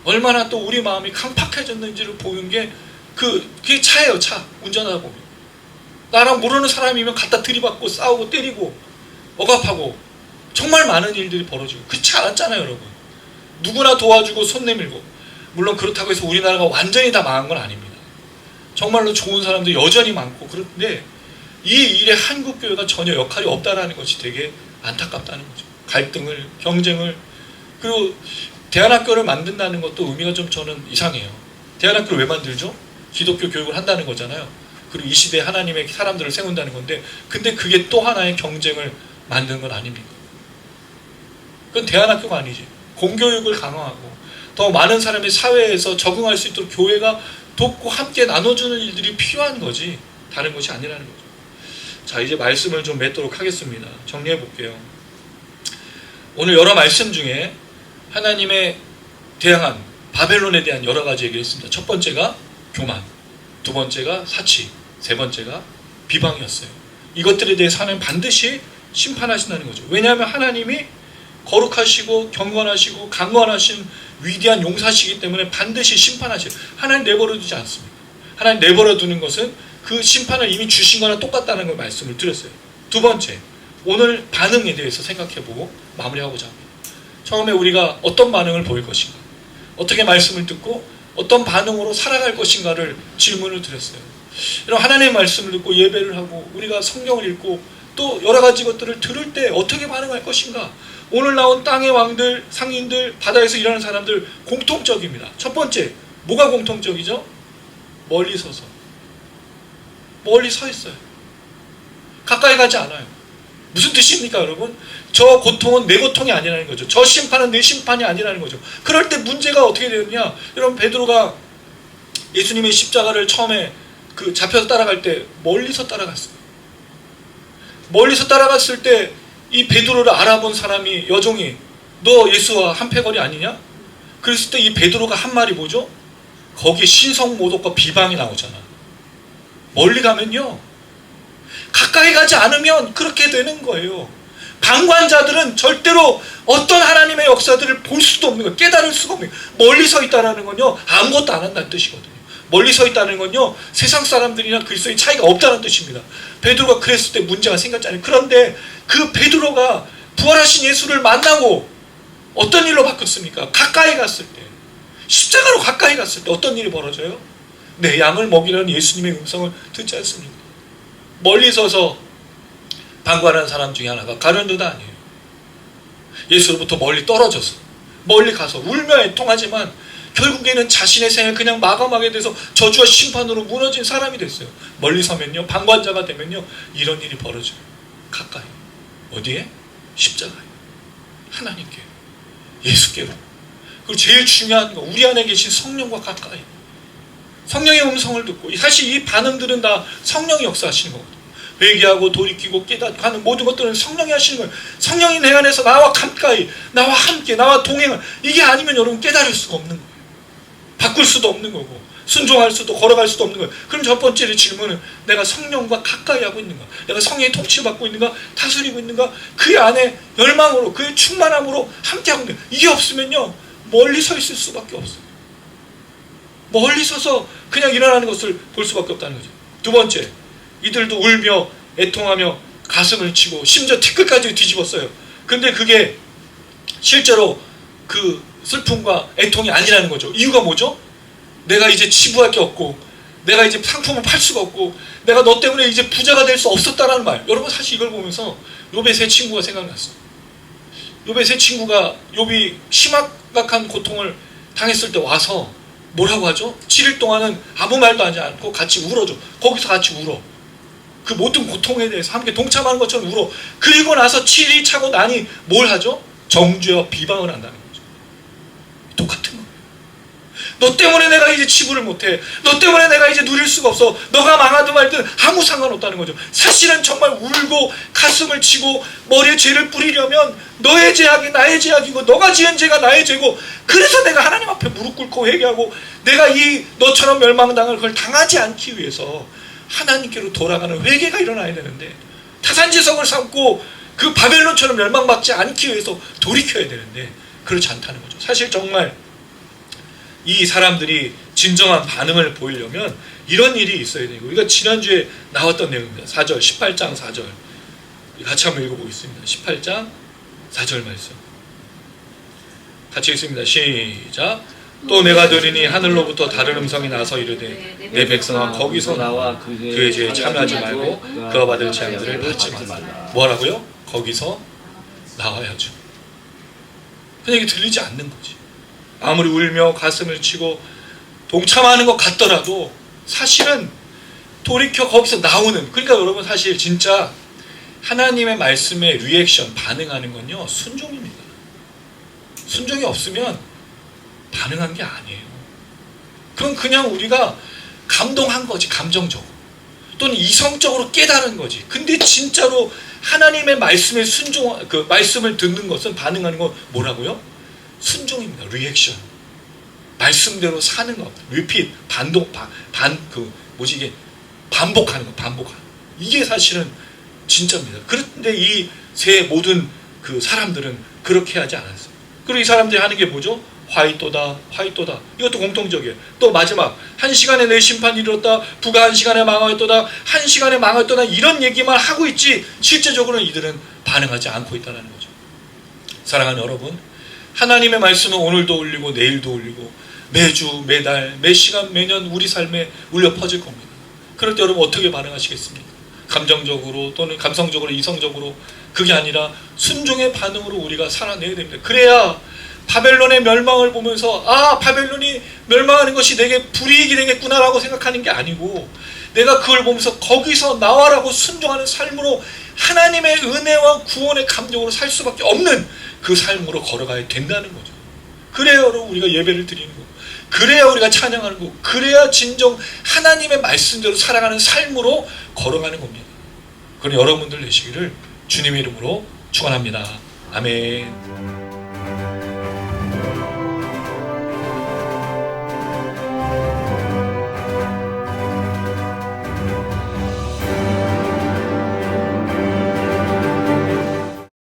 Speaker 2: 얼마나 또 우리 마음이 강팍해졌는지를 보는 게 그게 차예요. 차. 운전하다 보면. 나랑 모르는 사람이면 갖다 들이받고 싸우고 때리고 억압하고 정말 많은 일들이 벌어지고. 그렇지 않았잖아요, 여러분. 누구나 도와주고 손 내밀고. 물론 그렇다고 해서 우리나라가 완전히 다 망한 건 아닙니다. 정말로 좋은 사람도 여전히 많고. 그런데 이 일에 한국교회가 전혀 역할이 없다라는 것이 되게 안타깝다는 거죠. 갈등을, 경쟁을. 그리고 대안학교를 만든다는 것도 의미가 좀 저는 이상해요. 대안학교를 왜 만들죠? 기독교 교육을 한다는 거잖아요. 그리고 이 시대에 하나님의 사람들을 세운다는 건데, 근데 그게 또 하나의 경쟁을 만드는 건 아닙니까? 그건 대안학교가 아니지. 공교육을 강화하고 더 많은 사람이 사회에서 적응할 수 있도록 교회가 돕고 함께 나눠주는 일들이 필요한 거지 다른 것이 아니라는 거죠. 자, 이제 말씀을 좀 맺도록 하겠습니다. 정리해 볼게요. 오늘 여러 말씀 중에 하나님의 대항한 바벨론에 대한 여러 가지 얘기를 했습니다. 첫 번째가 교만, 두 번째가 사치, 세 번째가 비방이었어요. 이것들에 대해서 하나님 반드시 심판하신다는 거죠. 왜냐하면 하나님이 거룩하시고 경건하시고 강건하신 위대한 용사시기 때문에 반드시 심판하셔요. 하나님 내버려 두지 않습니다. 하나님 내버려 두는 것은 그 심판을 이미 주신 거나 똑같다는 걸 말씀을 드렸어요. 두 번째, 오늘 반응에 대해서 생각해보고 마무리하고자 합니다. 처음에 우리가 어떤 반응을 보일 것인가, 어떻게 말씀을 듣고 어떤 반응으로 살아갈 것인가를 질문을 드렸어요. 여러분, 하나님의 말씀을 듣고 예배를 하고 우리가 성경을 읽고 또 여러 가지 것들을 들을 때 어떻게 반응할 것인가. 오늘 나온 땅의 왕들, 상인들, 바다에서 일하는 사람들 공통적입니다. 첫 번째, 뭐가 공통적이죠? 멀리 서서. 멀리 서 있어요. 가까이 가지 않아요. 무슨 뜻입니까, 여러분? 저 고통은 내 고통이 아니라는 거죠. 저 심판은 내 심판이 아니라는 거죠. 그럴 때 문제가 어떻게 되느냐? 여러분, 베드로가 예수님의 십자가를 처음에 잡혀서 따라갈 때 멀리서 따라갔어요. 멀리서 따라갔을 때 이 베드로를 알아본 사람이, 여종이 너 예수와 한패거리 아니냐? 그랬을 때 이 베드로가 한 말이 뭐죠? 거기에 신성모독과 비방이 나오잖아. 멀리 가면요, 가까이 가지 않으면 그렇게 되는 거예요. 방관자들은 절대로 어떤 하나님의 역사들을 볼 수도 없는 거예요. 깨달을 수가 없는 거예요. 멀리 서 있다는 건요, 아무것도 안 한다는 뜻이거든요. 멀리 서 있다는 건요, 세상 사람들이나 그리스도의 차이가 없다는 뜻입니다. 베드로가 그랬을 때 문제가 생겼잖아요. 그런데 그 베드로가 부활하신 예수를 만나고 어떤 일로 바뀌었습니까? 가까이 갔을 때, 십자가로 가까이 갔을 때 어떤 일이 벌어져요? 내 양을 먹이라는 예수님의 음성을 듣지 않습니까? 멀리 서서 방관하는 사람 중에 하나가 가룟 유다 아니에요. 예수로부터 멀리 떨어져서, 멀리 가서 울며 애통하지만 결국에는 자신의 생을 그냥 마감하게 돼서 저주와 심판으로 무너진 사람이 됐어요. 멀리 서면요, 방관자가 되면요, 이런 일이 벌어져요. 가까이. 어디에? 십자가에. 하나님께, 예수께로. 그리고 제일 중요한 거, 우리 안에 계신 성령과 가까이. 성령의 음성을 듣고, 사실 이 반응들은 다 성령이 역사하시는 거거든요. 회개하고 돌이키고 깨닫고 하는 모든 것들은 성령이 하시는 거예요. 성령이 내 안에서 나와 가까이, 나와 함께, 나와 동행을, 이게 아니면 여러분 깨달을 수가 없는 거예요. 바꿀 수도 없는 거고, 순종할 수도, 걸어갈 수도 없는 거예요. 그럼 첫 번째 질문은, 내가 성령과 가까이 하고 있는가? 내가 성령의 통치를 받고 있는가? 다스리고 있는가? 그 안에 열망으로, 그의 충만함으로 함께하고 있는가? 이게 없으면요, 멀리 서 있을 수밖에 없어요. 멀리 서서 그냥 일어나는 것을 볼 수밖에 없다는 거죠. 두 번째, 이들도 울며 애통하며 가슴을 치고 심지어 티끌까지 뒤집었어요. 근데 그게 실제로 그 슬픔과 애통이 아니라는 거죠. 이유가 뭐죠? 내가 이제 치부할 게 없고, 내가 이제 상품을 팔 수가 없고, 내가 너 때문에 이제 부자가 될 수 없었다라는 말. 여러분, 사실 이걸 보면서 욥의 세 친구가 생각났어요. 욥의 세 친구가 욥이 심각한 고통을 당했을 때 와서 뭐라고 하죠? 7일 동안은 아무 말도 하지 않고 같이 울어줘. 거기서 같이 울어. 그 모든 고통에 대해서 함께 동참하는 것처럼 울어. 그리고 나서 7일이 차고 나니 뭘 하죠? 정죄와 비방을 한다는 거죠. 똑같은 거예요. 너 때문에 내가 이제 치부를 못해. 너 때문에 내가 이제 누릴 수가 없어. 너가 망하든 말든 아무 상관없다는 거죠. 사실은 정말 울고 가슴을 치고 머리에 죄를 뿌리려면 너의 죄악이 나의 죄악이고, 너가 지은 죄가 나의 죄고, 그래서 내가 하나님 앞에 무릎 꿇고 회개하고, 내가 이 너처럼 멸망당할 걸 당하지 않기 위해서 하나님께로 돌아가는 회개가 일어나야 되는데, 타산지석을 삼고 그 바벨론처럼 멸망받지 않기 위해서 돌이켜야 되는데 그렇지 않다는 거죠. 사실 정말 이 사람들이 진정한 반응을 보이려면 이런 일이 있어야 되고, 우리가 지난주에 나왔던 내용입니다. 4절, 18장 4절 같이 한번 읽어보겠습니다. 18장 4절 말씀 같이 읽습니다. 시작. 또 내가 들으니 하늘로부터 다른 음성이 나서 이르되, 내 백성아 거기서 나와 그의 죄에 참여하지 말고 그가 받을 재앙들을 받지 말라. 뭐라고요? 거기서 나와야죠. 그냥 이게 들리지 않는 거지. 아무리 울며 가슴을 치고 동참하는 것 같더라도 사실은 돌이켜 거기서 나오는, 그러니까 여러분, 사실 진짜 하나님의 말씀에 리액션, 반응하는 건요, 순종입니다. 순종이 없으면 반응한 게 아니에요. 그건 그냥 우리가 감동한 거지, 감정적으로. 또는 이성적으로 깨달은 거지. 근데 진짜로 하나님의 말씀에 그 말씀을 듣는 것은, 반응하는 건 뭐라고요? 순종입니다. 리액션. 말씀대로 사는 것. 리핏, 반복하는 거, 반복하는. 이게 사실은 진짜입니다. 그런데 이 세 모든 그 사람들은 그렇게 하지 않았어요. 그리고 이 사람들이 하는 게 뭐죠? 화이또다, 화이또다. 이것도 공통적이에요. 또 마지막, 1시간에 내 심판이 이르렀다, 부가 1시간에 망하였도다, 1시간에 망하였도다, 이런 얘기만 하고 있지 실제적으로는 이들은 반응하지 않고 있다는 거죠. 사랑하는 여러분, 하나님의 말씀은 오늘도 울리고 내일도 울리고 매주, 매달, 매시간, 매년 우리 삶에 울려 퍼질 겁니다. 그럴 때 여러분 어떻게 반응하시겠습니까? 감정적으로 또는 감성적으로, 이성적으로, 그게 아니라 순종의 반응으로 우리가 살아내야 됩니다. 그래야 바벨론의 멸망을 보면서 아, 바벨론이 멸망하는 것이 내게 불이익이 되겠구나라고 생각하는 게 아니고, 내가 그걸 보면서 거기서 나와라고 순종하는 삶으로 하나님의 은혜와 구원의 감정으로 살 수밖에 없는 그 삶으로 걸어가야 된다는 거죠. 그래야 여러분 우리가 예배를 드리는 거고, 그래야 우리가 찬양하는 거고, 그래야 진정 하나님의 말씀대로 살아가는 삶으로 걸어가는 겁니다. 그럼 여러분들 되시기를 주님의 이름으로 축원합니다. 아멘.